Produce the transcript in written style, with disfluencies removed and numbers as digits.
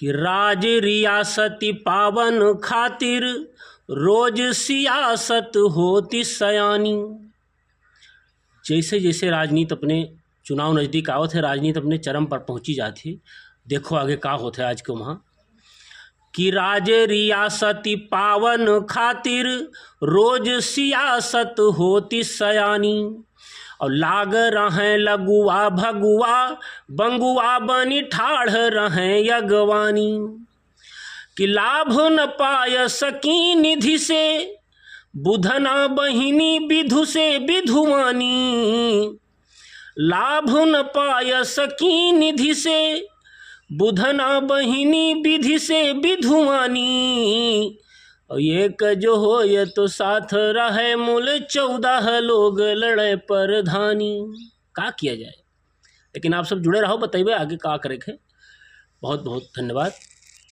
कि राज रियासती पावन खातिर रोज सियासत होती सयानी। जैसे जैसे राजनीति अपने चुनाव नज़दीक आवत है, राजनीति अपने चरम पर पहुंची जाती। देखो आगे का होता है आज के वहाँ कि राज रियासती पावन खातिर रोज सियासत होती सयानी। और लाग रहें लगुआ भगुआ बंगुआ बनी ठाढ़ रहें यगवानी। कि लाभ न पाय सकी निधि से बुधना बहिनी विधु से विधुवानी। लाभ न पाय सकी निधि से बुधना बहिनी विधि से विधुवानी। और एक जो हो ये तो साथ रहे मूल 14 लोग लड़े परधानी। का किया जाए, लेकिन आप सब जुड़े रहो, बताइए आगे का करे। बहुत बहुत धन्यवाद।